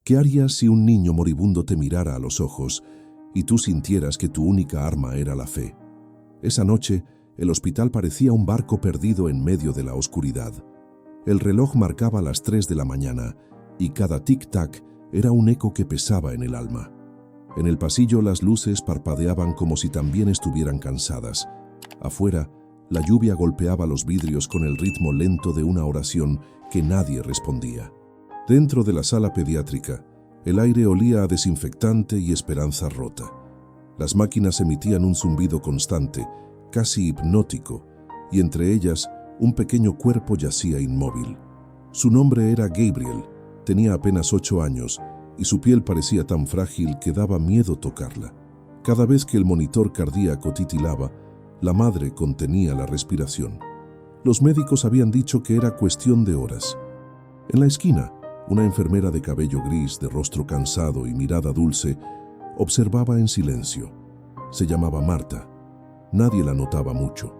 ¿Qué harías si un niño moribundo te mirara a los ojos y tú sintieras que tu única arma era la fe? Esa noche, el hospital parecía un barco perdido en medio de la oscuridad. El reloj marcaba las 3 de la mañana y cada tic-tac era un eco que pesaba en el alma. En el pasillo las luces parpadeaban como si también estuvieran cansadas. Afuera, la lluvia golpeaba los vidrios con el ritmo lento de una oración que nadie respondía. Dentro de la sala pediátrica, el aire olía a desinfectante y esperanza rota. Las máquinas emitían un zumbido constante, casi hipnótico, y entre ellas un pequeño cuerpo yacía inmóvil. Su nombre era Gabriel, tenía apenas 8 años y su piel parecía tan frágil que daba miedo tocarla. Cada vez que el monitor cardíaco titilaba, la madre contenía la respiración. Los médicos habían dicho que era cuestión de horas. En la esquina, una enfermera de cabello gris, de rostro cansado y mirada dulce, observaba en silencio. Se llamaba Marta. Nadie la notaba mucho.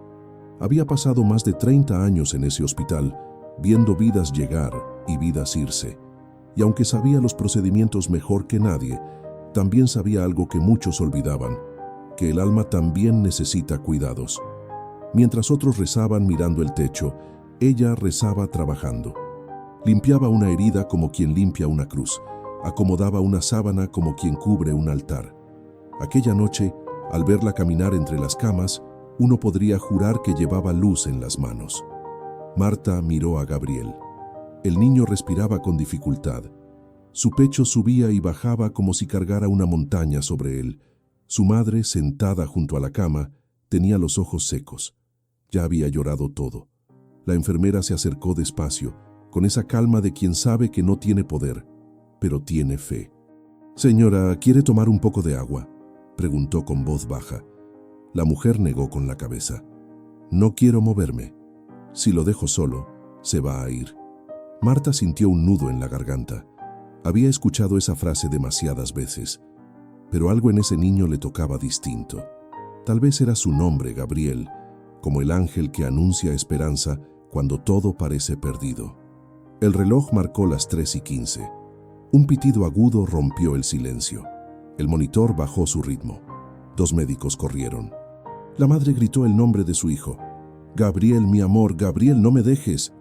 Había pasado más de 30 años en ese hospital, viendo vidas llegar y vidas irse. Y aunque sabía los procedimientos mejor que nadie, también sabía algo que muchos olvidaban, que el alma también necesita cuidados. Mientras otros rezaban mirando el techo, ella rezaba trabajando. Limpiaba una herida como quien limpia una cruz, acomodaba una sábana como quien cubre un altar. Aquella noche, al verla caminar entre las camas, uno podría jurar que llevaba luz en las manos. Marta miró a Gabriel. El niño respiraba con dificultad. Su pecho subía y bajaba como si cargara una montaña sobre él. Su madre, sentada junto a la cama, tenía los ojos secos. Ya había llorado todo. La enfermera se acercó despacio, con esa calma de quien sabe que no tiene poder, pero tiene fe. «Señora, ¿quiere tomar un poco de agua?», preguntó con voz baja. La mujer negó con la cabeza. «No quiero moverme. Si lo dejo solo, se va a ir». Marta sintió un nudo en la garganta. Había escuchado esa frase demasiadas veces, pero algo en ese niño le tocaba distinto. Tal vez era su nombre, Gabriel, como el ángel que anuncia esperanza cuando todo parece perdido. El reloj marcó las 3:15. Un pitido agudo rompió el silencio. El monitor bajó su ritmo. 2 médicos corrieron. La madre gritó el nombre de su hijo. «Gabriel, mi amor, Gabriel, no me dejes».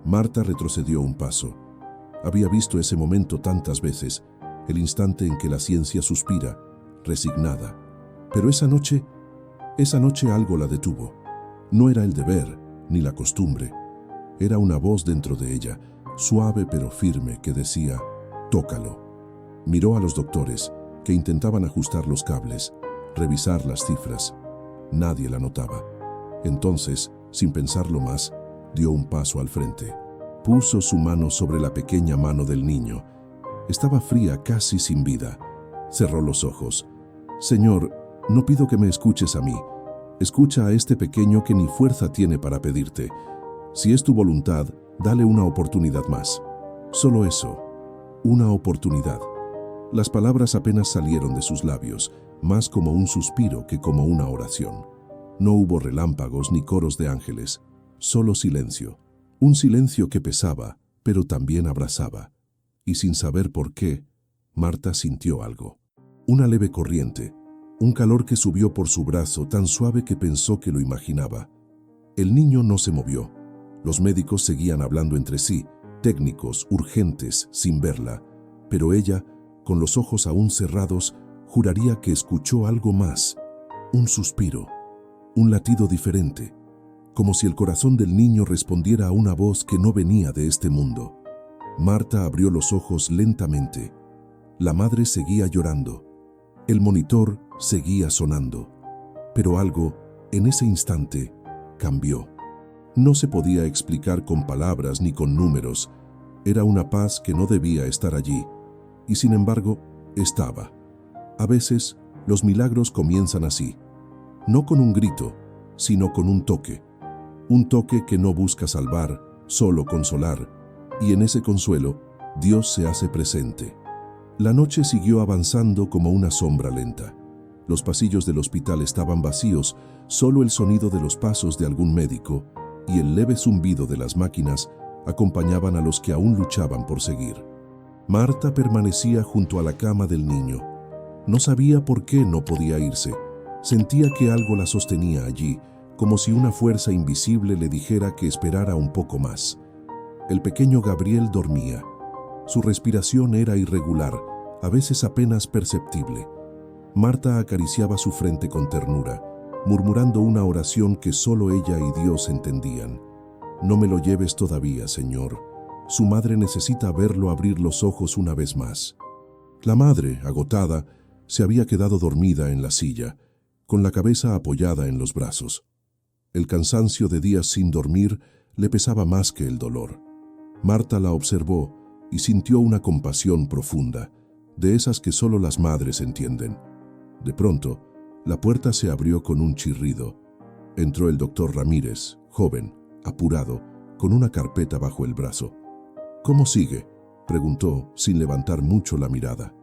Marta retrocedió un paso. Había visto ese momento tantas veces, el instante en que la ciencia suspira, resignada. Pero esa noche algo la detuvo. No era el deber, ni la costumbre. Era una voz dentro de ella, suave pero firme, que decía: «Tócalo». Miró a los doctores, que intentaban ajustar los cables, revisar las cifras. Nadie la notaba. Entonces, sin pensarlo más, dio un paso al frente. Puso su mano sobre la pequeña mano del niño. Estaba fría, casi sin vida. Cerró los ojos. «Señor, no pido que me escuches a mí. Escucha a este pequeño que ni fuerza tiene para pedirte. Si es tu voluntad, dale una oportunidad más. Solo eso, una oportunidad». Las palabras apenas salieron de sus labios, más como un suspiro que como una oración. No hubo relámpagos ni coros de ángeles, solo silencio. Un silencio que pesaba, pero también abrazaba. Y sin saber por qué, Marta sintió algo. Una leve corriente, un calor que subió por su brazo tan suave que pensó que lo imaginaba. El niño no se movió. Los médicos seguían hablando entre sí, técnicos, urgentes, sin verla. Pero ella, con los ojos aún cerrados, juraría que escuchó algo más. Un suspiro, un latido diferente, como si el corazón del niño respondiera a una voz que no venía de este mundo. Marta abrió los ojos lentamente. La madre seguía llorando. El monitor seguía sonando. Pero algo, en ese instante, cambió. No se podía explicar con palabras ni con números. Era una paz que no debía estar allí. Y sin embargo, estaba. A veces, los milagros comienzan así. No con un grito, sino con un toque. Un toque que no busca salvar, solo consolar. Y en ese consuelo, Dios se hace presente. La noche siguió avanzando como una sombra lenta. Los pasillos del hospital estaban vacíos, solo el sonido de los pasos de algún médico y el leve zumbido de las máquinas acompañaban a los que aún luchaban por seguir. Marta permanecía junto a la cama del niño. No sabía por qué no podía irse. Sentía que algo la sostenía allí, como si una fuerza invisible le dijera que esperara un poco más. El pequeño Gabriel dormía. Su respiración era irregular, a veces apenas perceptible. Marta acariciaba su frente con ternura, murmurando una oración que solo ella y Dios entendían. «No me lo lleves todavía, Señor». Su madre necesita verlo abrir los ojos una vez más. La madre, agotada, se había quedado dormida en la silla, con la cabeza apoyada en los brazos. El cansancio de días sin dormir le pesaba más que el dolor. Marta la observó y sintió una compasión profunda, de esas que solo las madres entienden. De pronto, la puerta se abrió con un chirrido. Entró el doctor Ramírez, joven, apurado, con una carpeta bajo el brazo. «¿Cómo sigue?», preguntó, sin levantar mucho la mirada.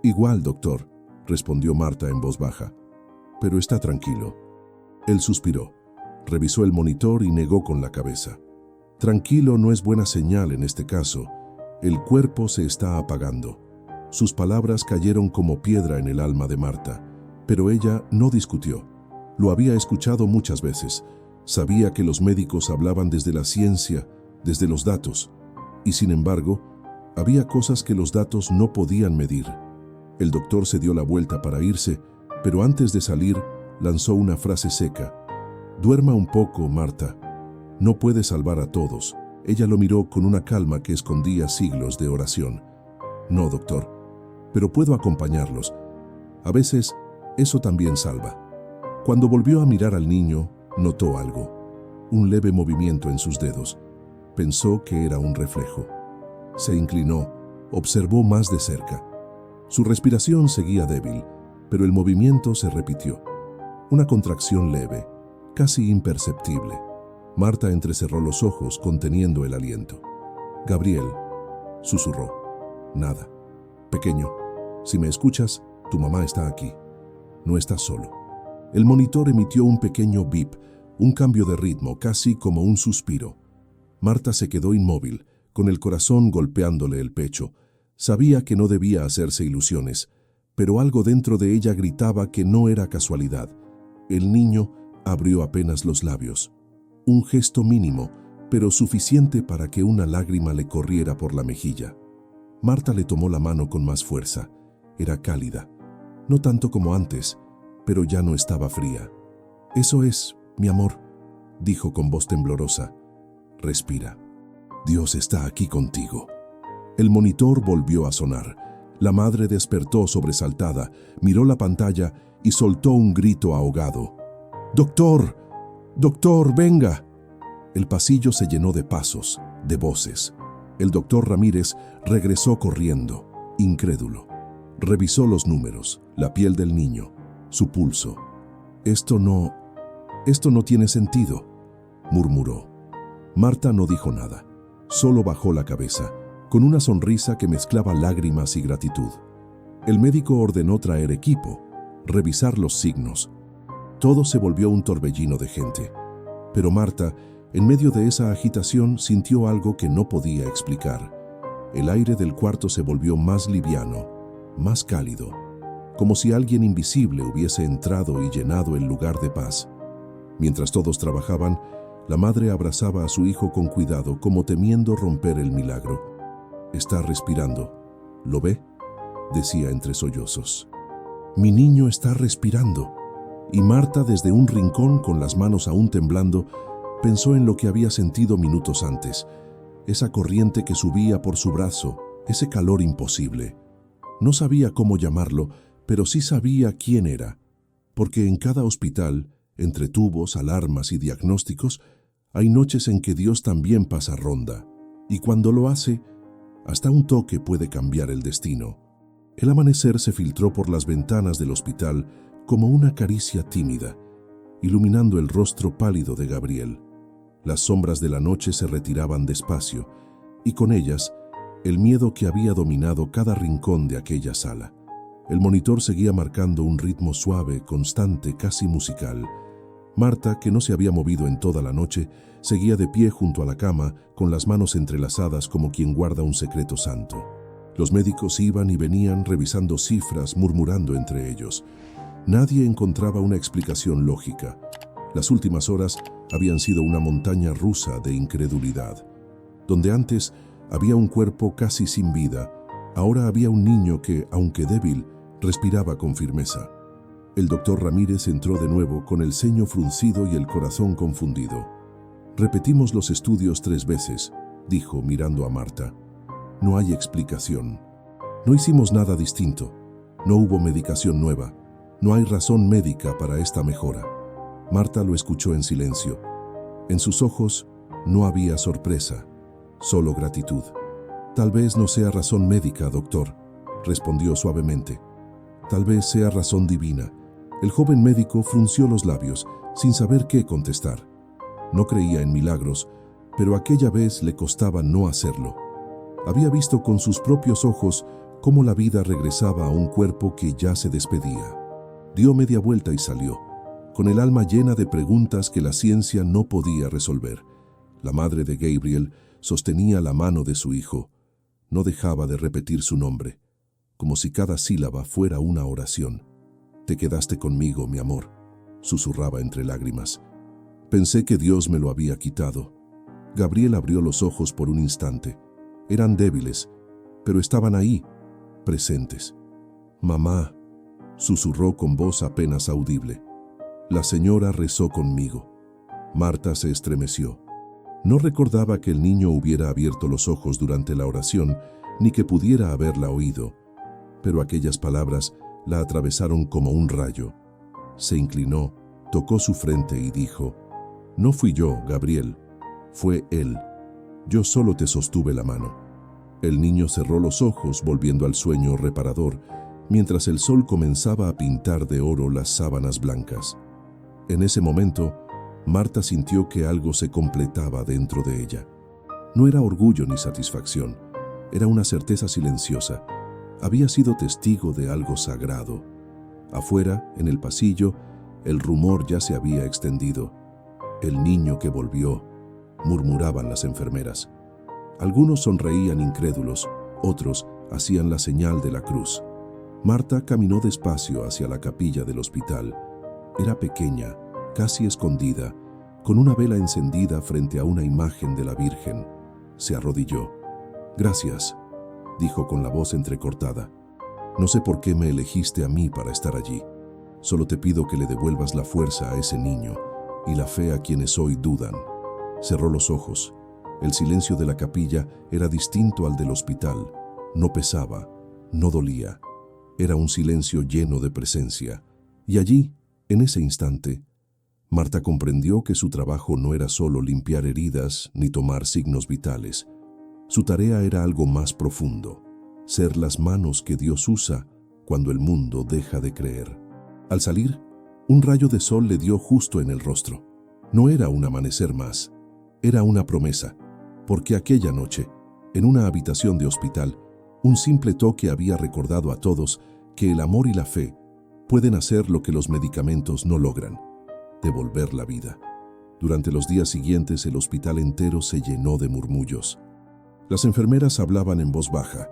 «Igual, doctor», respondió Marta en voz baja. «Pero está tranquilo». Él suspiró, revisó el monitor y negó con la cabeza. «Tranquilo no es buena señal en este caso. El cuerpo se está apagando». Sus palabras cayeron como piedra en el alma de Marta, pero ella no discutió. Lo había escuchado muchas veces. Sabía que los médicos hablaban desde la ciencia, desde los datos. Y sin embargo, había cosas que los datos no podían medir. El doctor se dio la vuelta para irse, pero antes de salir, lanzó una frase seca. «Duerma un poco, Marta. No puede salvar a todos». Ella lo miró con una calma que escondía siglos de oración. «No, doctor, pero puedo acompañarlos. A veces, eso también salva». Cuando volvió a mirar al niño, notó algo. Un leve movimiento en sus dedos. Pensó que era un reflejo. Se inclinó, observó más de cerca. Su respiración seguía débil, pero el movimiento se repitió. Una contracción leve, casi imperceptible. Marta entrecerró los ojos, conteniendo el aliento. «Gabriel», susurró. «Nada. Pequeño, si me escuchas, tu mamá está aquí. No estás solo». El monitor emitió un pequeño bip, un cambio de ritmo, casi como un suspiro. Marta se quedó inmóvil, con el corazón golpeándole el pecho. Sabía que no debía hacerse ilusiones, pero algo dentro de ella gritaba que no era casualidad. El niño abrió apenas los labios. Un gesto mínimo, pero suficiente para que una lágrima le corriera por la mejilla. Marta le tomó la mano con más fuerza. Era cálida. No tanto como antes, pero ya no estaba fría. «Eso es, mi amor», dijo con voz temblorosa. «Respira. Dios está aquí contigo». El monitor volvió a sonar. La madre despertó sobresaltada, miró la pantalla y soltó un grito ahogado. «¡Doctor! ¡Doctor, venga!». El pasillo se llenó de pasos, de voces. El doctor Ramírez regresó corriendo, incrédulo. Revisó los números, la piel del niño, su pulso. Esto no tiene sentido», murmuró. Marta no dijo nada, solo bajó la cabeza, con una sonrisa que mezclaba lágrimas y gratitud. El médico ordenó traer equipo, revisar los signos. Todo se volvió un torbellino de gente. Pero Marta, en medio de esa agitación, sintió algo que no podía explicar. El aire del cuarto se volvió más liviano, más cálido, como si alguien invisible hubiese entrado y llenado el lugar de paz. Mientras todos trabajaban, la madre abrazaba a su hijo con cuidado, como temiendo romper el milagro. «Está respirando. ¿Lo ve?», decía entre sollozos. «Mi niño está respirando». Y Marta, desde un rincón, con las manos aún temblando, pensó en lo que había sentido minutos antes. Esa corriente que subía por su brazo, ese calor imposible. No sabía cómo llamarlo, pero sí sabía quién era. Porque en cada hospital, entre tubos, alarmas y diagnósticos, hay noches en que Dios también pasa ronda. Y cuando lo hace, hasta un toque puede cambiar el destino. El amanecer se filtró por las ventanas del hospital como una caricia tímida, iluminando el rostro pálido de Gabriel. Las sombras de la noche se retiraban despacio, y con ellas, el miedo que había dominado cada rincón de aquella sala. El monitor seguía marcando un ritmo suave, constante, casi musical. Marta, que no se había movido en toda la noche, seguía de pie junto a la cama, con las manos entrelazadas como quien guarda un secreto santo. Los médicos iban y venían revisando cifras, murmurando entre ellos. Nadie encontraba una explicación lógica. Las últimas horas habían sido una montaña rusa de incredulidad. Donde antes había un cuerpo casi sin vida, ahora había un niño que, aunque débil, respiraba con firmeza. El doctor Ramírez entró de nuevo con el ceño fruncido y el corazón confundido. «Repetimos los estudios 3 veces», dijo mirando a Marta. «No hay explicación. No hicimos nada distinto. No hubo medicación nueva. No hay razón médica para esta mejora». Marta lo escuchó en silencio. En sus ojos no había sorpresa, solo gratitud. «Tal vez no sea razón médica, doctor», respondió suavemente. «Tal vez sea razón divina». El joven médico frunció los labios, sin saber qué contestar. No creía en milagros, pero aquella vez le costaba no hacerlo. Había visto con sus propios ojos cómo la vida regresaba a un cuerpo que ya se despedía. Dio media vuelta y salió, con el alma llena de preguntas que la ciencia no podía resolver. La madre de Gabriel sostenía la mano de su hijo. No dejaba de repetir su nombre, como si cada sílaba fuera una oración. «Te quedaste conmigo, mi amor», susurraba entre lágrimas. «Pensé que Dios me lo había quitado». Gabriel abrió los ojos por un instante. Eran débiles, pero estaban ahí, presentes. «Mamá», susurró con voz apenas audible. «La señora rezó conmigo». Marta se estremeció. No recordaba que el niño hubiera abierto los ojos durante la oración, ni que pudiera haberla oído. Pero aquellas palabras la atravesaron como un rayo. Se inclinó, tocó su frente y dijo: «No fui yo, Gabriel, fue él. Yo solo te sostuve la mano». El niño cerró los ojos volviendo al sueño reparador, mientras el sol comenzaba a pintar de oro las sábanas blancas. En ese momento, Marta sintió que algo se completaba dentro de ella. No era orgullo ni satisfacción, era una certeza silenciosa. Había sido testigo de algo sagrado. Afuera, en el pasillo, el rumor ya se había extendido. «El niño que volvió», murmuraban las enfermeras. Algunos sonreían incrédulos, otros hacían la señal de la cruz. Marta caminó despacio hacia la capilla del hospital. Era pequeña, casi escondida, con una vela encendida frente a una imagen de la Virgen. Se arrodilló. «Gracias», dijo con la voz entrecortada. «No sé por qué me elegiste a mí para estar allí. Solo te pido que le devuelvas la fuerza a ese niño y la fe a quienes hoy dudan». Cerró los ojos. El silencio de la capilla era distinto al del hospital. No pesaba, no dolía. Era un silencio lleno de presencia. Y allí, en ese instante, Marta comprendió que su trabajo no era solo limpiar heridas ni tomar signos vitales. Su tarea era algo más profundo, ser las manos que Dios usa cuando el mundo deja de creer. Al salir, un rayo de sol le dio justo en el rostro. No era un amanecer más, era una promesa, porque aquella noche, en una habitación de hospital, un simple toque había recordado a todos que el amor y la fe pueden hacer lo que los medicamentos no logran: devolver la vida. Durante los días siguientes, el hospital entero se llenó de murmullos. Las enfermeras hablaban en voz baja.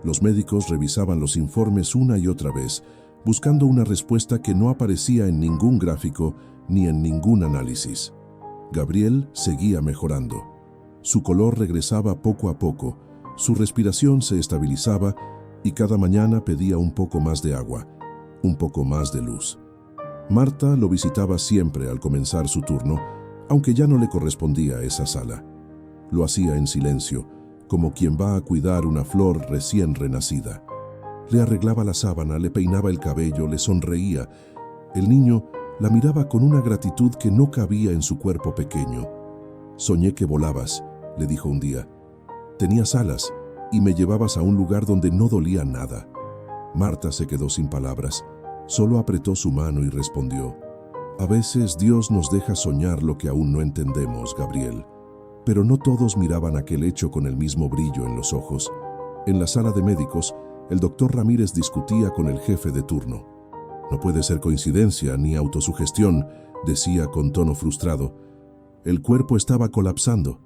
Los médicos revisaban los informes una y otra vez, buscando una respuesta que no aparecía en ningún gráfico ni en ningún análisis. Gabriel seguía mejorando. Su color regresaba poco a poco, su respiración se estabilizaba y cada mañana pedía un poco más de agua, un poco más de luz. Marta lo visitaba siempre al comenzar su turno, aunque ya no le correspondía esa sala. Lo hacía en silencio, como quien va a cuidar una flor recién renacida. Le arreglaba la sábana, le peinaba el cabello, le sonreía. El niño la miraba con una gratitud que no cabía en su cuerpo pequeño. «Soñé que volabas», le dijo un día. «Tenías alas y me llevabas a un lugar donde no dolía nada». Marta se quedó sin palabras. Solo apretó su mano y respondió: «A veces Dios nos deja soñar lo que aún no entendemos, Gabriel». Pero no todos miraban aquel hecho con el mismo brillo en los ojos. En la sala de médicos, el doctor Ramírez discutía con el jefe de turno. «No puede ser coincidencia ni autosugestión», decía con tono frustrado. «El cuerpo estaba colapsando.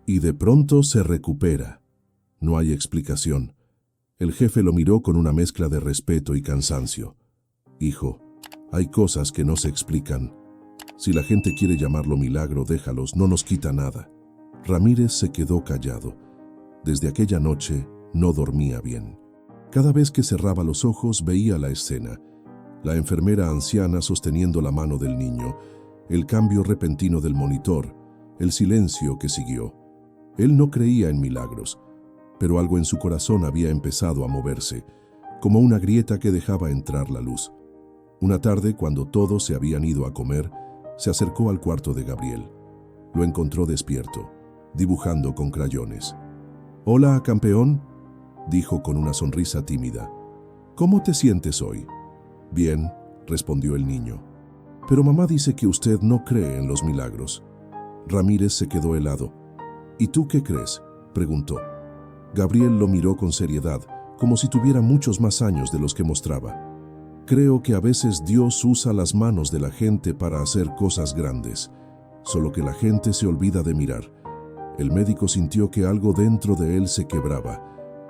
Y de pronto se recupera. No hay explicación. El jefe lo miró con una mezcla de respeto y cansancio. Hijo, hay cosas que no se explican. Si la gente quiere llamarlo milagro, déjalos, no nos quita nada. Ramírez se quedó callado. Desde aquella noche no dormía bien. Cada vez que cerraba los ojos veía la escena. La enfermera anciana sosteniendo la mano del niño, el cambio repentino del monitor, el silencio que siguió. Él no creía en milagros, pero algo en su corazón había empezado a moverse, como una grieta que dejaba entrar la luz. Una tarde, cuando todos se habían ido a comer, se acercó al cuarto de Gabriel. Lo encontró despierto, dibujando con crayones. «Hola, campeón», dijo con una sonrisa tímida. «¿Cómo te sientes hoy?» «Bien», respondió el niño. «Pero mamá dice que usted no cree en los milagros». Ramírez se quedó helado. «¿Y tú qué crees?», preguntó. Gabriel lo miró con seriedad, como si tuviera muchos más años de los que mostraba. «Creo que a veces Dios usa las manos de la gente para hacer cosas grandes, solo que la gente se olvida de mirar». El médico sintió que algo dentro de él se quebraba.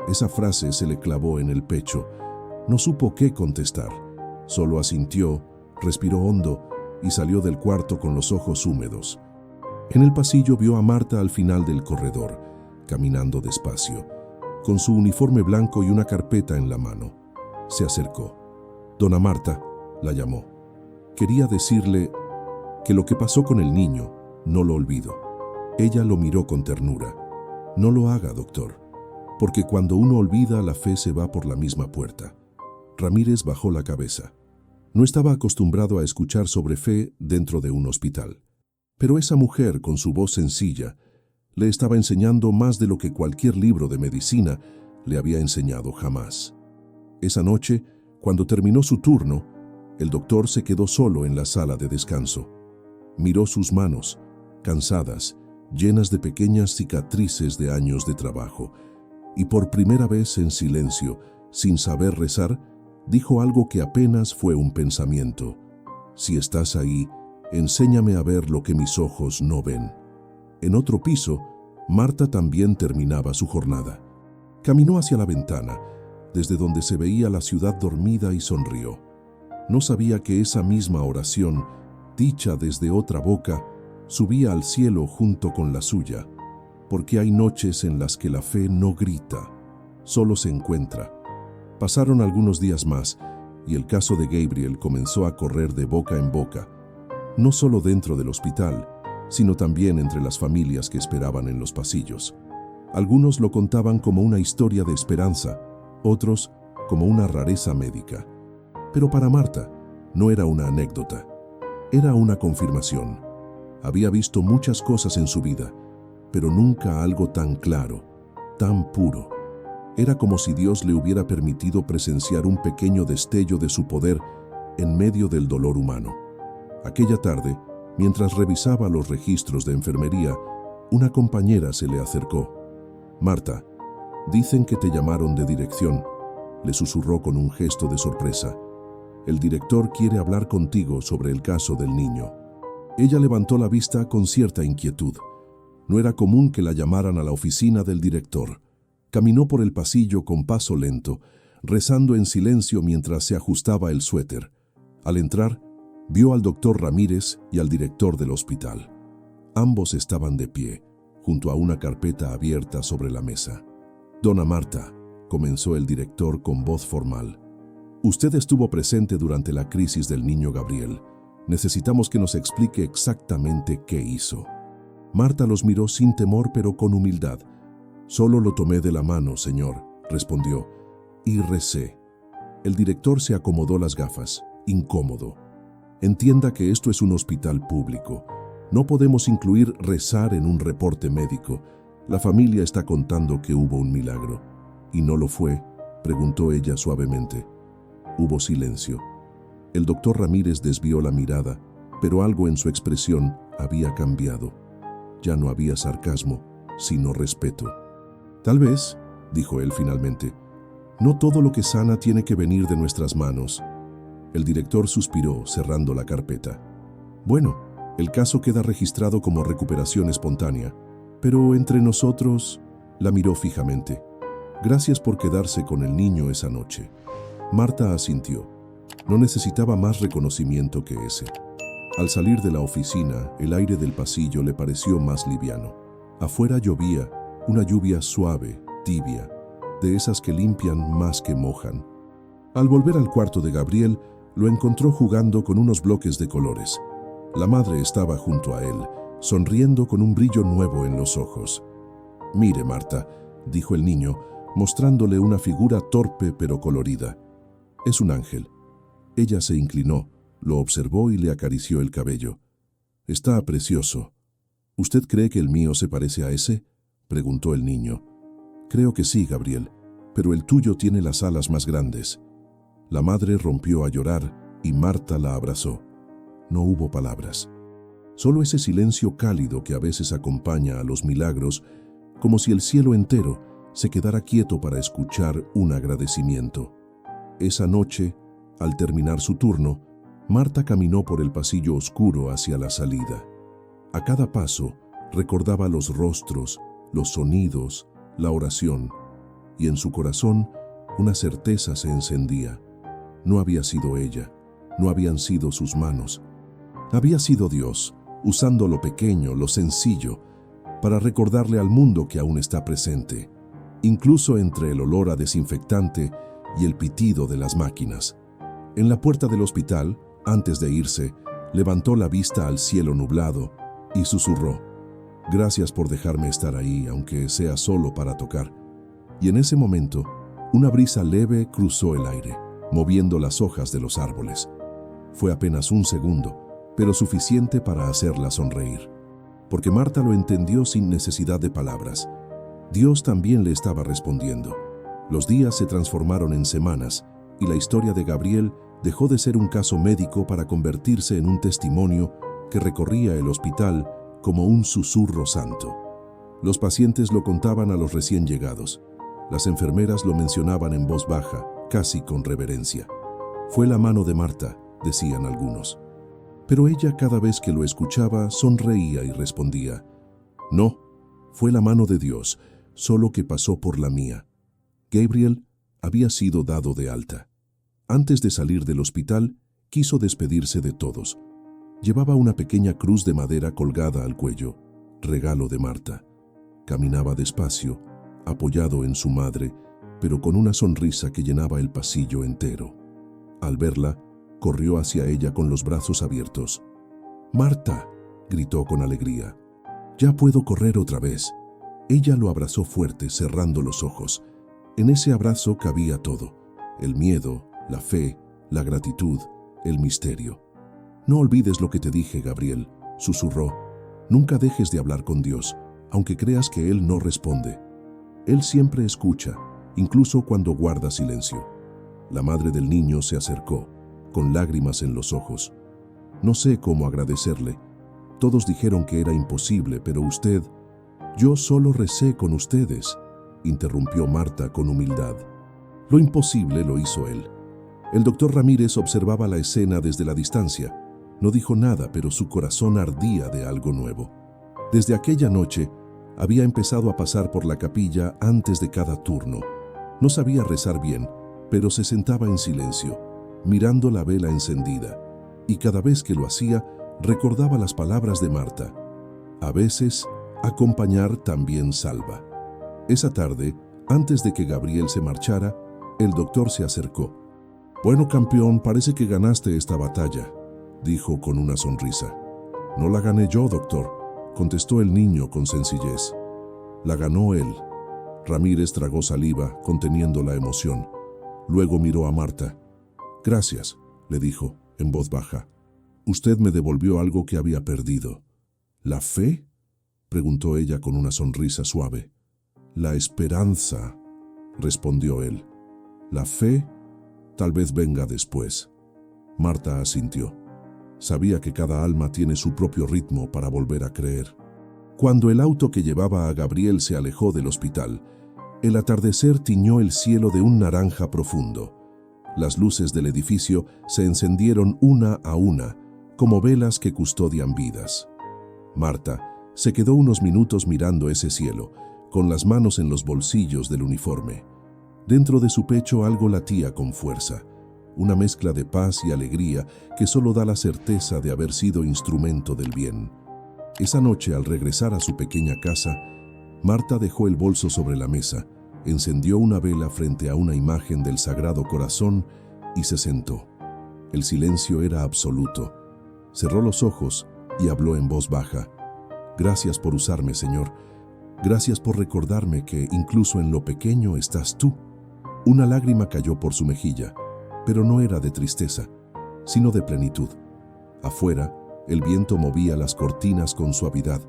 Esa frase se le clavó en el pecho. No supo qué contestar. Solo asintió, respiró hondo y salió del cuarto con los ojos húmedos. En el pasillo vio a Marta al final del corredor, caminando despacio, con su uniforme blanco y una carpeta en la mano. Se acercó. «Dona Marta», la llamó. Quería decirle que lo que pasó con el niño no lo olvido. Ella lo miró con ternura. «No lo haga, doctor, porque cuando uno olvida, la fe se va por la misma puerta». Ramírez bajó la cabeza. No estaba acostumbrado a escuchar sobre fe dentro de un hospital. Pero esa mujer, con su voz sencilla, le estaba enseñando más de lo que cualquier libro de medicina le había enseñado jamás. Esa noche, cuando terminó su turno, el doctor se quedó solo en la sala de descanso. Miró sus manos, cansadas, llenas de pequeñas cicatrices de años de trabajo, y por primera vez en silencio, sin saber rezar, dijo algo que apenas fue un pensamiento. «Si estás ahí, enséñame a ver lo que mis ojos no ven». En otro piso, Marta también terminaba su jornada. Caminó hacia la ventana, desde donde se veía la ciudad dormida, y sonrió. No sabía que esa misma oración, dicha desde otra boca, subía al cielo junto con la suya, porque hay noches en las que la fe no grita, solo se encuentra. Pasaron algunos días más, y el caso de Gabriel comenzó a correr de boca en boca, no solo dentro del hospital, sino también entre las familias que esperaban en los pasillos. Algunos lo contaban como una historia de esperanza, otros como una rareza médica. Pero para Marta no era una anécdota, era una confirmación. Había visto muchas cosas en su vida, pero nunca algo tan claro, tan puro. Era como si Dios le hubiera permitido presenciar un pequeño destello de su poder en medio del dolor humano. Aquella tarde, mientras revisaba los registros de enfermería, una compañera se le acercó. «Marta, dicen que te llamaron de dirección», le susurró con un gesto de sorpresa. «El director quiere hablar contigo sobre el caso del niño». Ella levantó la vista con cierta inquietud. No era común que la llamaran a la oficina del director. Caminó por el pasillo con paso lento, rezando en silencio mientras se ajustaba el suéter. Al entrar, vio al doctor Ramírez y al director del hospital. Ambos estaban de pie, junto a una carpeta abierta sobre la mesa. «Dona Marta», comenzó el director con voz formal, «usted estuvo presente durante la crisis del niño Gabriel. Necesitamos que nos explique exactamente qué hizo». Marta los miró sin temor, pero con humildad. «Solo lo tomé de la mano, señor», respondió, «y recé». El director se acomodó las gafas, incómodo. «Entienda que esto es un hospital público. No podemos incluir rezar en un reporte médico. La familia está contando que hubo un milagro». «¿Y no lo fue?», preguntó ella suavemente. Hubo silencio. El doctor Ramírez desvió la mirada, pero algo en su expresión había cambiado. Ya no había sarcasmo, sino respeto. «Tal vez», dijo él finalmente, «no todo lo que sana tiene que venir de nuestras manos». El director suspiró, cerrando la carpeta. «Bueno, el caso queda registrado como recuperación espontánea, pero entre nosotros», la miró fijamente, Gracias por quedarse con el niño esa noche. Marta asintió. No necesitaba más reconocimiento que ese. Al salir de la oficina, el aire del pasillo le pareció más liviano. Afuera llovía, una lluvia suave, tibia, de esas que limpian más que mojan. Al volver al cuarto de Gabriel, lo encontró jugando con unos bloques de colores. La madre estaba junto a él, sonriendo con un brillo nuevo en los ojos. «Mire, Marta», dijo el niño, mostrándole una figura torpe pero colorida. «Es un ángel». Ella se inclinó, lo observó y le acarició el cabello. «Está precioso». «¿Usted cree que el mío se parece a ese?», preguntó el niño. «Creo que sí, Gabriel, pero el tuyo tiene las alas más grandes». La madre rompió a llorar y Marta la abrazó. No hubo palabras. Solo ese silencio cálido que a veces acompaña a los milagros, como si el cielo entero se quedara quieto para escuchar un agradecimiento. Esa noche, al terminar su turno, Marta caminó por el pasillo oscuro hacia la salida. A cada paso, recordaba los rostros, los sonidos, la oración, y en su corazón una certeza se encendía. No había sido ella, no habían sido sus manos. Había sido Dios, usando lo pequeño, lo sencillo, para recordarle al mundo que aún está presente, incluso entre el olor a desinfectante y el pitido de las máquinas. En la puerta del hospital, antes de irse, levantó la vista al cielo nublado y susurró: «Gracias por dejarme estar ahí, aunque sea solo para tocar». Y en ese momento, una brisa leve cruzó el aire, moviendo las hojas de los árboles. Fue apenas un segundo, pero suficiente para hacerla sonreír, porque Marta lo entendió sin necesidad de palabras. Dios también le estaba respondiendo. Los días se transformaron en semanas, y la historia de Gabriel dejó de ser un caso médico para convertirse en un testimonio que recorría el hospital como un susurro santo. Los pacientes lo contaban a los recién llegados. Las enfermeras lo mencionaban en voz baja, casi con reverencia. «Fue la mano de Marta», decían algunos. Pero ella, cada vez que lo escuchaba, sonreía y respondía: «No, fue la mano de Dios, solo que pasó por la mía». Gabriel había sido dado de alta. Antes de salir del hospital, quiso despedirse de todos. Llevaba una pequeña cruz de madera colgada al cuello, regalo de Marta. Caminaba despacio, apoyado en su madre, pero con una sonrisa que llenaba el pasillo entero. Al verla, corrió hacia ella con los brazos abiertos. «¡Marta!», gritó con alegría. «Ya puedo correr otra vez». Ella lo abrazó fuerte, cerrando los ojos. En ese abrazo cabía todo: el miedo, la fe, la gratitud, el misterio. «No olvides lo que te dije, Gabriel», susurró. «Nunca dejes de hablar con Dios, aunque creas que Él no responde. Él siempre escucha, incluso cuando guarda silencio». La madre del niño se acercó, con lágrimas en los ojos. «No sé cómo agradecerle. Todos dijeron que era imposible, pero usted...» «Yo solo recé con ustedes», interrumpió Marta con humildad. «Lo imposible lo hizo él». El doctor Ramírez observaba la escena desde la distancia. No dijo nada, pero su corazón ardía de algo nuevo. Desde aquella noche, había empezado a pasar por la capilla antes de cada turno. No sabía rezar bien, pero se sentaba en silencio, mirando la vela encendida, y cada vez que lo hacía, recordaba las palabras de Marta: «A veces, acompañar también salva». Esa tarde, antes de que Gabriel se marchara, el doctor se acercó. «Bueno, campeón, parece que ganaste esta batalla», dijo con una sonrisa. «No la gané yo, doctor», contestó el niño con sencillez. «La ganó él». Ramírez tragó saliva, conteniendo la emoción. Luego miró a Marta. «Gracias», le dijo, en voz baja. «Usted me devolvió algo que había perdido». «¿La fe?», preguntó ella con una sonrisa suave. «La esperanza», respondió él. «La fe tal vez venga después». Marta asintió. Sabía que cada alma tiene su propio ritmo para volver a creer. Cuando el auto que llevaba a Gabriel se alejó del hospital, el atardecer tiñó el cielo de un naranja profundo. Las luces del edificio se encendieron una a una, como velas que custodian vidas. Marta se quedó unos minutos mirando ese cielo, con las manos en los bolsillos del uniforme. Dentro de su pecho algo latía con fuerza, una mezcla de paz y alegría que solo da la certeza de haber sido instrumento del bien. Esa noche, al regresar a su pequeña casa, Marta dejó el bolso sobre la mesa, encendió una vela frente a una imagen del Sagrado Corazón y se sentó. El silencio era absoluto. Cerró los ojos y habló en voz baja. Gracias por usarme, Señor. Gracias por recordarme que incluso en lo pequeño estás tú. Una lágrima cayó por su mejilla, pero no era de tristeza, sino de plenitud. Afuera, el viento movía las cortinas con suavidad,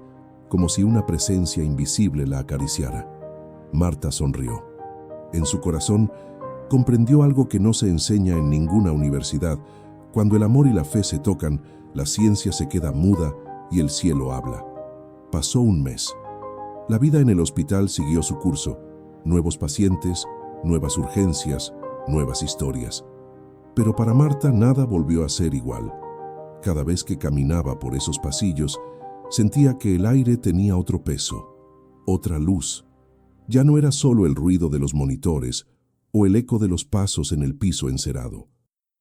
como si una presencia invisible la acariciara. Marta sonrió. En su corazón, comprendió algo que no se enseña en ninguna universidad. Cuando el amor y la fe se tocan, la ciencia se queda muda y el cielo habla. Pasó un mes. La vida en el hospital siguió su curso. Nuevos pacientes, nuevas urgencias, nuevas historias. Pero para Marta nada volvió a ser igual. Cada vez que caminaba por esos pasillos, sentía que el aire tenía otro peso, otra luz. Ya no era solo el ruido de los monitores o el eco de los pasos en el piso encerado.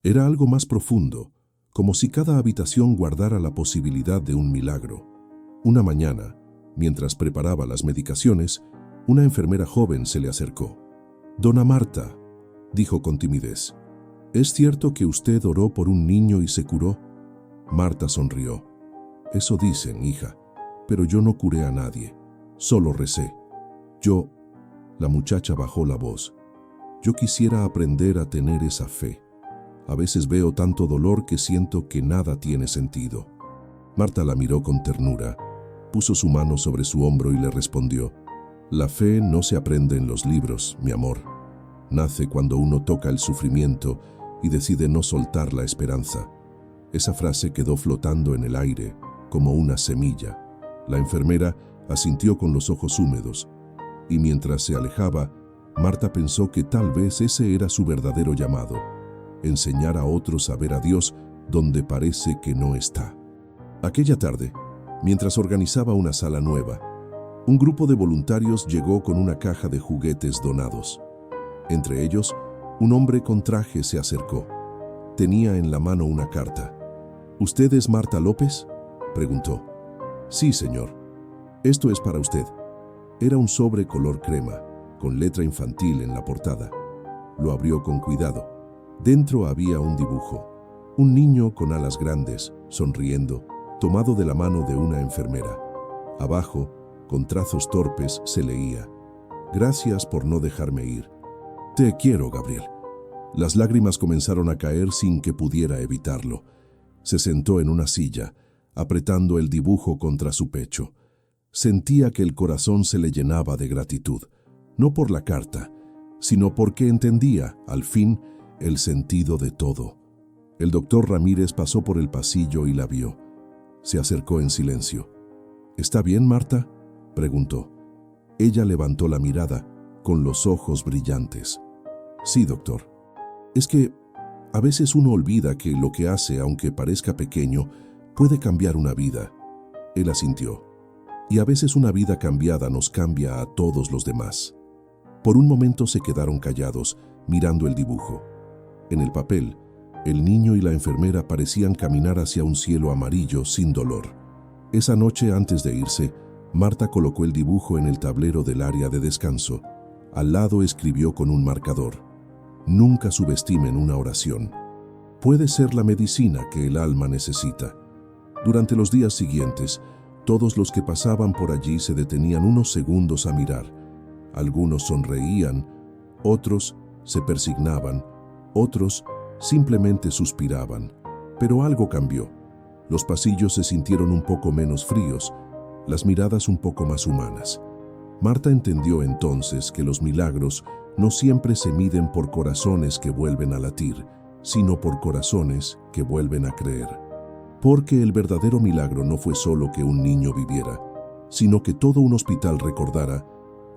Era algo más profundo, como si cada habitación guardara la posibilidad de un milagro. Una mañana, mientras preparaba las medicaciones, una enfermera joven se le acercó. «Dona Marta», dijo con timidez, «¿es cierto que usted oró por un niño y se curó?» Marta sonrió. «Eso dicen, hija, pero yo no curé a nadie, solo recé. Yo...» La muchacha bajó la voz. «Yo quisiera aprender a tener esa fe. A veces veo tanto dolor que siento que nada tiene sentido». Marta la miró con ternura, puso su mano sobre su hombro y le respondió: «La fe no se aprende en los libros, mi amor. Nace cuando uno toca el sufrimiento y decide no soltar la esperanza». Esa frase quedó flotando en el aire, como una semilla. La enfermera asintió con los ojos húmedos, y mientras se alejaba, Marta pensó que tal vez ese era su verdadero llamado: enseñar a otros a ver a Dios donde parece que no está. Aquella tarde, mientras organizaba una sala nueva, un grupo de voluntarios llegó con una caja de juguetes donados. Entre ellos, un hombre con traje se acercó. Tenía en la mano una carta. «¿Usted es Marta López?», preguntó. «Sí, señor. Esto es para usted». Era un sobre color crema, con letra infantil en la portada. Lo abrió con cuidado. Dentro había un dibujo. Un niño con alas grandes, sonriendo, tomado de la mano de una enfermera. Abajo, con trazos torpes, se leía: «Gracias por no dejarme ir. Te quiero, Gabriel». Las lágrimas comenzaron a caer sin que pudiera evitarlo. Se sentó en una silla, apretando el dibujo contra su pecho. Sentía que el corazón se le llenaba de gratitud, no por la carta, sino porque entendía, al fin, el sentido de todo. El doctor Ramírez pasó por el pasillo y la vio. Se acercó en silencio. «¿Está bien, Marta?», preguntó. Ella levantó la mirada, con los ojos brillantes. «Sí, doctor. Es que a veces uno olvida que lo que hace, aunque parezca pequeño, puede cambiar una vida». Él asintió. «Y a veces una vida cambiada nos cambia a todos los demás». Por un momento se quedaron callados, mirando el dibujo. En el papel, el niño y la enfermera parecían caminar hacia un cielo amarillo sin dolor. Esa noche, antes de irse, Marta colocó el dibujo en el tablero del área de descanso. Al lado escribió con un marcador: «Nunca subestimen una oración. Puede ser la medicina que el alma necesita». Durante los días siguientes, todos los que pasaban por allí se detenían unos segundos a mirar. Algunos sonreían, otros se persignaban, otros simplemente suspiraban. Pero algo cambió. Los pasillos se sintieron un poco menos fríos, las miradas un poco más humanas. Marta entendió entonces que los milagros no siempre se miden por corazones que vuelven a latir, sino por corazones que vuelven a creer. Porque el verdadero milagro no fue solo que un niño viviera, sino que todo un hospital recordara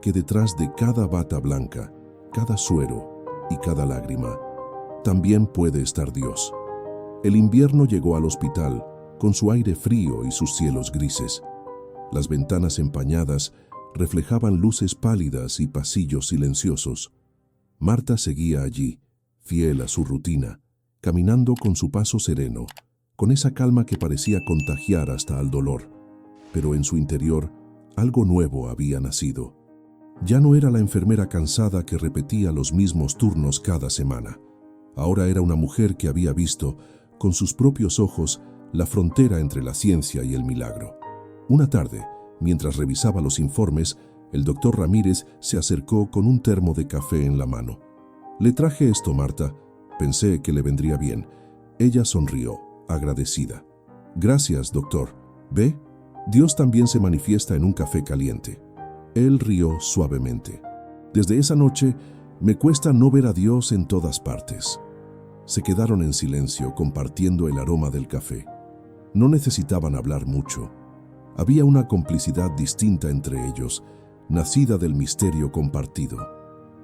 que detrás de cada bata blanca, cada suero y cada lágrima, también puede estar Dios. El invierno llegó al hospital con su aire frío y sus cielos grises. Las ventanas empañadas reflejaban luces pálidas y pasillos silenciosos. Marta seguía allí, fiel a su rutina, caminando con su paso sereno, con esa calma que parecía contagiar hasta al dolor. Pero en su interior, algo nuevo había nacido. Ya no era la enfermera cansada que repetía los mismos turnos cada semana. Ahora era una mujer que había visto, con sus propios ojos, la frontera entre la ciencia y el milagro. Una tarde, mientras revisaba los informes, el doctor Ramírez se acercó con un termo de café en la mano. «Le traje esto, Marta. Pensé que le vendría bien». Ella sonrió, agradecida. «Gracias, doctor. ¿Ve? Dios también se manifiesta en un café caliente». Él rió suavemente. «Desde esa noche, me cuesta no ver a Dios en todas partes». Se quedaron en silencio, compartiendo el aroma del café. No necesitaban hablar mucho. Había una complicidad distinta entre ellos, nacida del misterio compartido.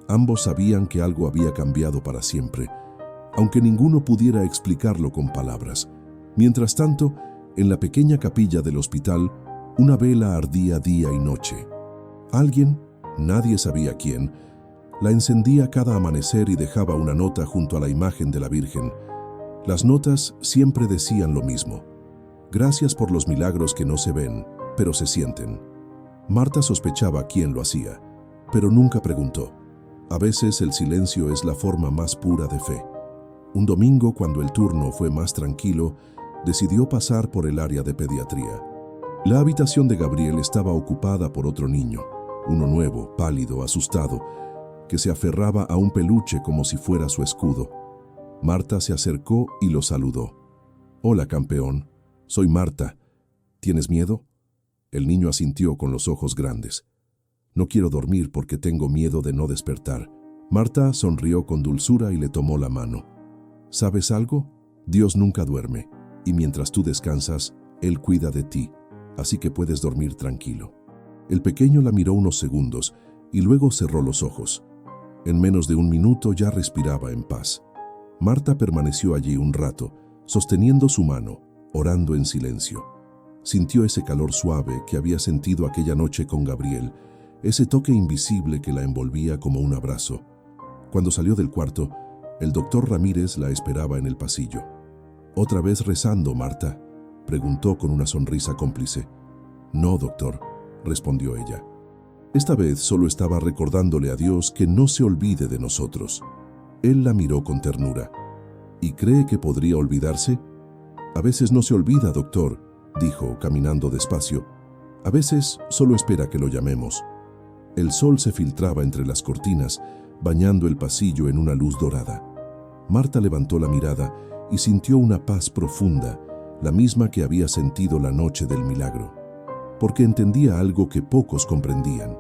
Ambos sabían que algo había cambiado para siempre, aunque ninguno pudiera explicarlo con palabras. Mientras tanto, en la pequeña capilla del hospital, una vela ardía día y noche. Alguien, nadie sabía quién, la encendía cada amanecer y dejaba una nota junto a la imagen de la Virgen. Las notas siempre decían lo mismo: «Gracias por los milagros que no se ven, pero se sienten». Marta sospechaba quién lo hacía, pero nunca preguntó. A veces el silencio es la forma más pura de fe. Un domingo, cuando el turno fue más tranquilo, decidió pasar por el área de pediatría. La habitación de Gabriel estaba ocupada por otro niño, uno nuevo, pálido, asustado, que se aferraba a un peluche como si fuera su escudo. Marta se acercó y lo saludó. «Hola, campeón. Soy Marta. ¿Tienes miedo?» El niño asintió con los ojos grandes. «No quiero dormir porque tengo miedo de no despertar». Marta sonrió con dulzura y le tomó la mano. «¿Sabes algo? Dios nunca duerme, y mientras tú descansas, Él cuida de ti, así que puedes dormir tranquilo». El pequeño la miró unos segundos y luego cerró los ojos. En menos de un minuto ya respiraba en paz. Marta permaneció allí un rato, sosteniendo su mano, orando en silencio. Sintió ese calor suave que había sentido aquella noche con Gabriel, ese toque invisible que la envolvía como un abrazo. Cuando salió del cuarto, el doctor Ramírez la esperaba en el pasillo. «¿Otra vez rezando, Marta?», preguntó con una sonrisa cómplice. «No, doctor», respondió ella. Esta vez solo estaba recordándole a Dios que no se olvide de nosotros. Él la miró con ternura. «¿Y cree que podría olvidarse?». «A veces no se olvida, doctor», dijo, caminando despacio. «A veces solo espera que lo llamemos». El sol se filtraba entre las cortinas, bañando el pasillo en una luz dorada. Marta levantó la mirada y sintió una paz profunda, la misma que había sentido la noche del milagro. Porque entendía algo que pocos comprendían.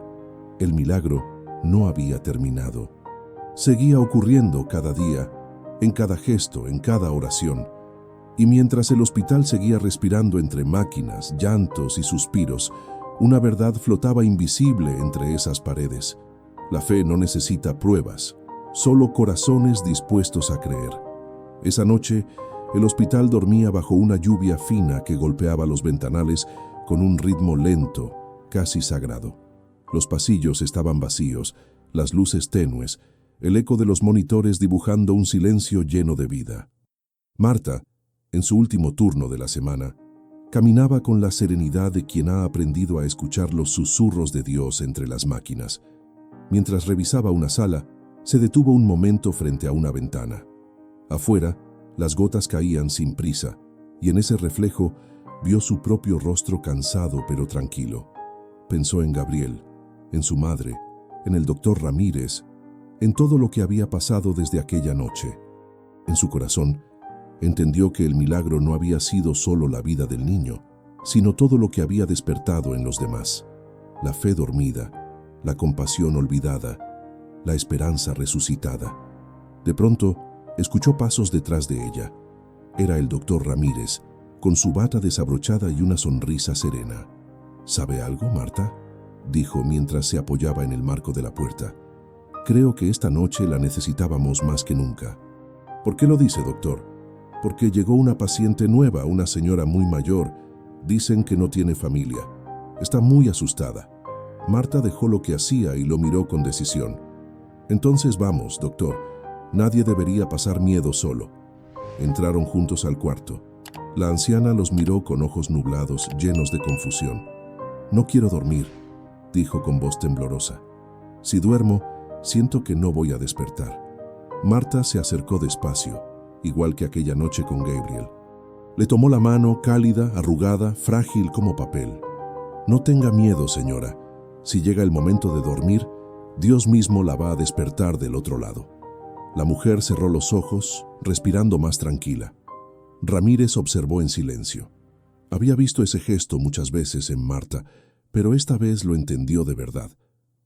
El milagro no había terminado. Seguía ocurriendo cada día, en cada gesto, en cada oración. Y mientras el hospital seguía respirando entre máquinas, llantos y suspiros, una verdad flotaba invisible entre esas paredes. La fe no necesita pruebas, solo corazones dispuestos a creer. Esa noche, el hospital dormía bajo una lluvia fina que golpeaba los ventanales con un ritmo lento, casi sagrado. Los pasillos estaban vacíos, las luces tenues, el eco de los monitores dibujando un silencio lleno de vida. Marta, en su último turno de la semana, caminaba con la serenidad de quien ha aprendido a escuchar los susurros de Dios entre las máquinas. Mientras revisaba una sala, se detuvo un momento frente a una ventana. Afuera, las gotas caían sin prisa, y en ese reflejo vio su propio rostro cansado pero tranquilo. Pensó en Gabriel, en su madre, en el doctor Ramírez, en todo lo que había pasado desde aquella noche. En su corazón, entendió que el milagro no había sido solo la vida del niño, sino todo lo que había despertado en los demás. La fe dormida, la compasión olvidada, la esperanza resucitada. De pronto, escuchó pasos detrás de ella. Era el doctor Ramírez, con su bata desabrochada y una sonrisa serena. «¿Sabe algo, Marta?», dijo mientras se apoyaba en el marco de la puerta. «Creo que esta noche la necesitábamos más que nunca». «¿Por qué lo dice, doctor?». «Porque llegó una paciente nueva, una señora muy mayor. Dicen que no tiene familia. Está muy asustada. Marta dejó lo que hacía y lo miró con decisión. Entonces vamos, doctor. Nadie debería pasar miedo solo. Entraron juntos al cuarto. La anciana los miró con ojos nublados, llenos de confusión. No quiero dormir, dijo con voz temblorosa. Si duermo, siento que no voy a despertar. Marta se acercó despacio, igual que aquella noche con Gabriel. Le tomó la mano, cálida, arrugada, frágil como papel. No tenga miedo, señora. Si llega el momento de dormir, Dios mismo la va a despertar del otro lado. La mujer cerró los ojos, respirando más tranquila. Ramírez observó en silencio. Había visto ese gesto muchas veces en Marta, pero esta vez lo entendió de verdad.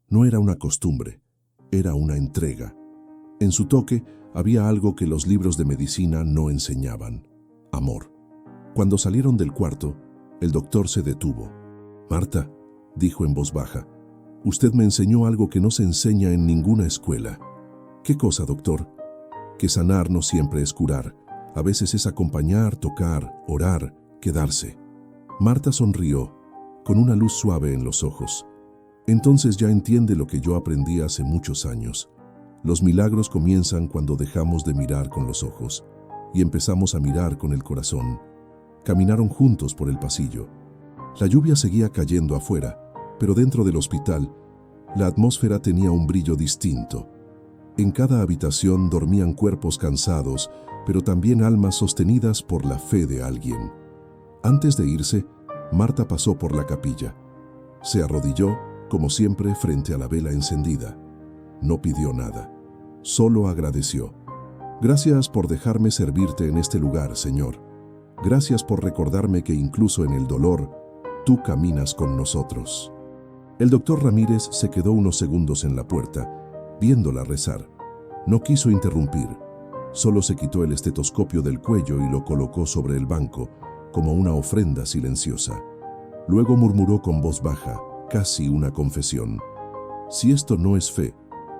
No era una costumbre, era una entrega. En su toque había algo que los libros de medicina no enseñaban: amor. Cuando salieron del cuarto, el doctor se detuvo. «Marta», dijo en voz baja, «usted me enseñó algo que no se enseña en ninguna escuela». «¿Qué cosa, doctor?» «Que sanar no siempre es curar. A veces es acompañar, tocar, orar, quedarse». Marta sonrió, con una luz suave en los ojos. «Entonces ya entiende lo que yo aprendí hace muchos años. Los milagros comienzan cuando dejamos de mirar con los ojos y empezamos a mirar con el corazón». Caminaron juntos por el pasillo. La lluvia seguía cayendo afuera, pero dentro del hospital, la atmósfera tenía un brillo distinto. En cada habitación dormían cuerpos cansados, pero también almas sostenidas por la fe de alguien. Antes de irse, Marta pasó por la capilla. Se arrodilló, como siempre, frente a la vela encendida. No pidió nada, solo agradeció. «Gracias por dejarme servirte en este lugar, Señor. Gracias por recordarme que incluso en el dolor, tú caminas con nosotros». El doctor Ramírez se quedó unos segundos en la puerta, viéndola rezar. No quiso interrumpir, solo se quitó el estetoscopio del cuello y lo colocó sobre el banco, como una ofrenda silenciosa. Luego murmuró con voz baja, casi una confesión: «Si esto no es fe,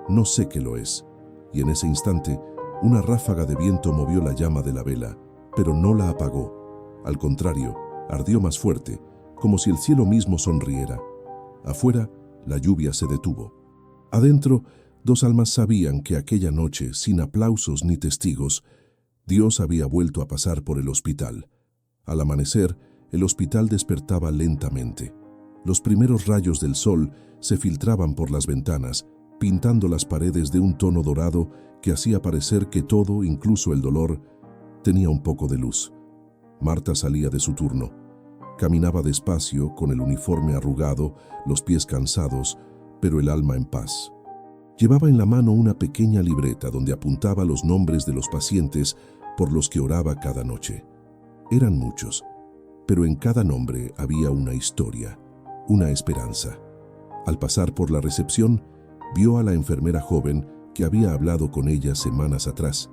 no sé qué lo es». Y en ese instante, una ráfaga de viento movió la llama de la vela, pero no la apagó. Al contrario, ardió más fuerte, como si el cielo mismo sonriera. Afuera, la lluvia se detuvo. Adentro, dos almas sabían que aquella noche, sin aplausos ni testigos, Dios había vuelto a pasar por el hospital. Al amanecer, el hospital despertaba lentamente. Los primeros rayos del sol se filtraban por las ventanas, pintando las paredes de un tono dorado que hacía parecer que todo, incluso el dolor, tenía un poco de luz. Marta salía de su turno. Caminaba despacio, con el uniforme arrugado, los pies cansados, pero el alma en paz. Llevaba en la mano una pequeña libreta donde apuntaba los nombres de los pacientes por los que oraba cada noche. Eran muchos, pero en cada nombre había una historia, una esperanza. Al pasar por la recepción, vio a la enfermera joven que había hablado con ella semanas atrás.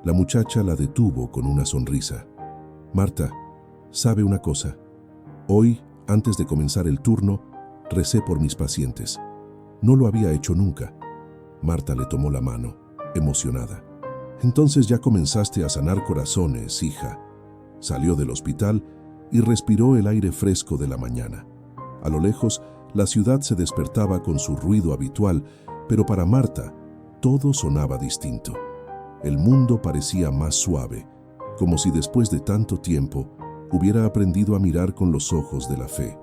La muchacha la detuvo con una sonrisa. «Marta, ¿sabe una cosa? Hoy, antes de comenzar el turno, recé por mis pacientes. No lo había hecho nunca». Marta le tomó la mano, emocionada. «Entonces ya comenzaste a sanar corazones, hija». Salió del hospital y respiró el aire fresco de la mañana. A lo lejos, la ciudad se despertaba con su ruido habitual, pero para Marta, todo sonaba distinto. El mundo parecía más suave, como si después de tanto tiempo hubiera aprendido a mirar con los ojos de la fe.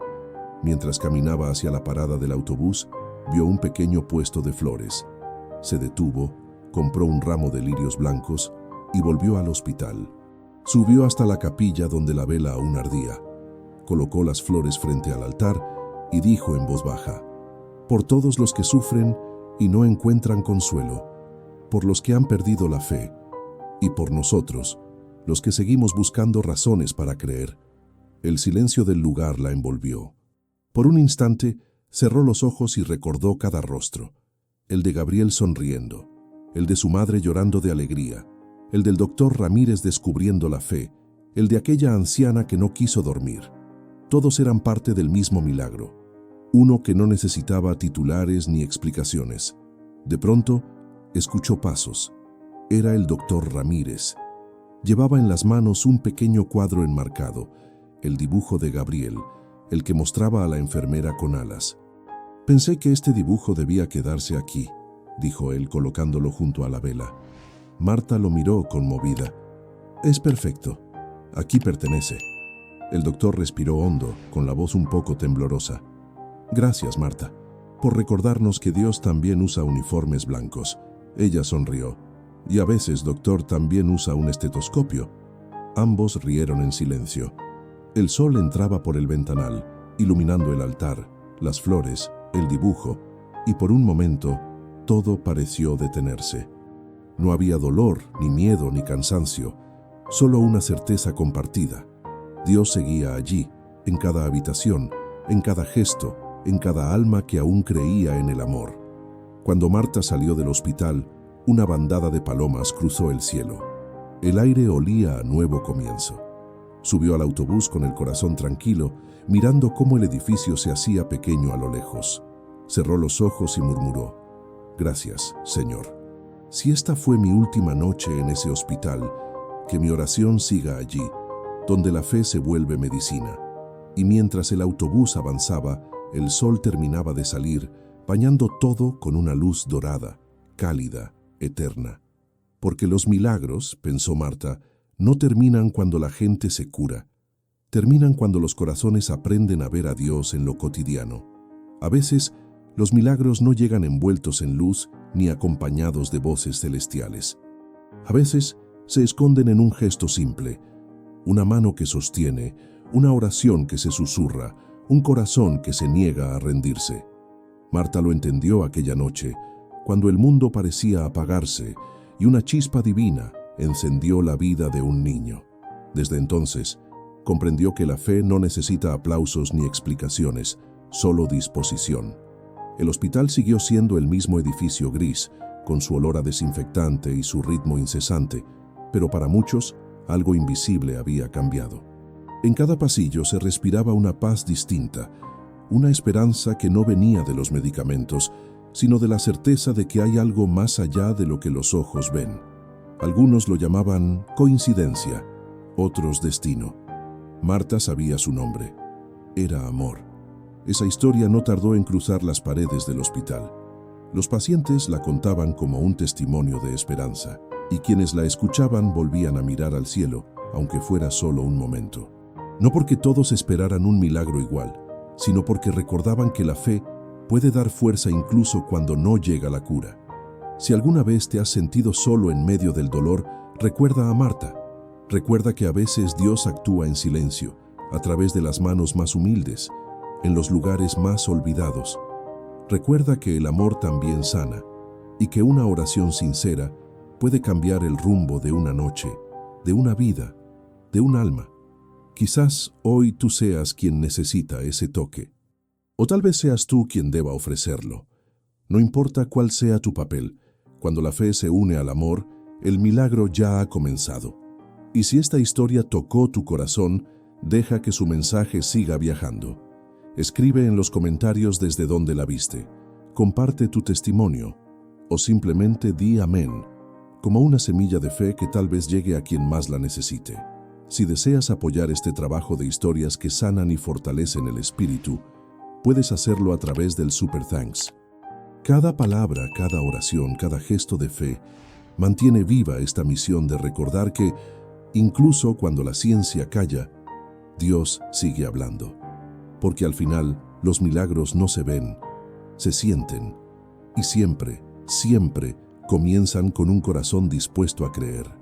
Mientras caminaba hacia la parada del autobús, vio un pequeño puesto de flores. Se detuvo, compró un ramo de lirios blancos y volvió al hospital. Subió hasta la capilla donde la vela aún ardía. Colocó las flores frente al altar y dijo en voz baja: «Por todos los que sufren y no encuentran consuelo, por los que han perdido la fe, y por nosotros, los que seguimos buscando razones para creer». El silencio del lugar la envolvió. Por un instante, cerró los ojos y recordó cada rostro: el de Gabriel sonriendo, el de su madre llorando de alegría, el del doctor Ramírez descubriendo la fe, el de aquella anciana que no quiso dormir. Todos eran parte del mismo milagro, uno que no necesitaba titulares ni explicaciones. De pronto, escuchó pasos. Era el doctor Ramírez. Llevaba en las manos un pequeño cuadro enmarcado, el dibujo de Gabriel, el que mostraba a la enfermera con alas. Pensé que este dibujo debía quedarse aquí, dijo él colocándolo junto a la vela. Marta lo miró conmovida. Es perfecto. Aquí pertenece. El doctor respiró hondo, con la voz un poco temblorosa. Gracias, Marta, por recordarnos que Dios también usa uniformes blancos. Ella sonrió. Y a veces, doctor, también usa un estetoscopio. Ambos rieron en silencio. El sol entraba por el ventanal, iluminando el altar, las flores, el dibujo, y por un momento todo pareció detenerse. No había dolor, ni miedo, ni cansancio, solo una certeza compartida. Dios seguía allí, en cada habitación, en cada gesto, en cada alma que aún creía en el amor. Cuando Marta salió del hospital, una bandada de palomas cruzó el cielo. El aire olía a nuevo comienzo. Subió al autobús con el corazón tranquilo, mirando cómo el edificio se hacía pequeño a lo lejos. Cerró los ojos y murmuró: Gracias, Señor. Si esta fue mi última noche en ese hospital, que mi oración siga allí, donde la fe se vuelve medicina. Y mientras el autobús avanzaba, el sol terminaba de salir, bañando todo con una luz dorada, cálida, eterna. Porque los milagros, pensó Marta, no terminan cuando la gente se cura. Terminan cuando los corazones aprenden a ver a Dios en lo cotidiano. A veces, los milagros no llegan envueltos en luz ni acompañados de voces celestiales. A veces, se esconden en un gesto simple, una mano que sostiene, una oración que se susurra, un corazón que se niega a rendirse. Marta lo entendió aquella noche, cuando el mundo parecía apagarse y una chispa divina encendió la vida de un niño. Desde entonces, comprendió que la fe no necesita aplausos ni explicaciones, solo disposición. El hospital siguió siendo el mismo edificio gris, con su olor a desinfectante y su ritmo incesante, pero para muchos, algo invisible había cambiado. En cada pasillo se respiraba una paz distinta, una esperanza que no venía de los medicamentos, sino de la certeza de que hay algo más allá de lo que los ojos ven. Algunos lo llamaban coincidencia, otros destino. Marta sabía su nombre. Era amor. Esa historia no tardó en cruzar las paredes del hospital. Los pacientes la contaban como un testimonio de esperanza, y quienes la escuchaban volvían a mirar al cielo, aunque fuera solo un momento. No porque todos esperaran un milagro igual, sino porque recordaban que la fe puede dar fuerza incluso cuando no llega la cura. Si alguna vez te has sentido solo en medio del dolor, recuerda a Marta. Recuerda que a veces Dios actúa en silencio, a través de las manos más humildes, en los lugares más olvidados. Recuerda que el amor también sana, y que una oración sincera puede cambiar el rumbo de una noche, de una vida, de un alma. Quizás hoy tú seas quien necesita ese toque. O tal vez seas tú quien deba ofrecerlo. No importa cuál sea tu papel, cuando la fe se une al amor, el milagro ya ha comenzado. Y si esta historia tocó tu corazón, deja que su mensaje siga viajando. Escribe en los comentarios desde donde la viste. Comparte tu testimonio. O simplemente di amén, como una semilla de fe que tal vez llegue a quien más la necesite. Si deseas apoyar este trabajo de historias que sanan y fortalecen el espíritu, puedes hacerlo a través del Super Thanks. Cada palabra, cada oración, cada gesto de fe mantiene viva esta misión de recordar que, incluso cuando la ciencia calla, Dios sigue hablando. Porque al final, los milagros no se ven, se sienten, y siempre, siempre comienzan con un corazón dispuesto a creer.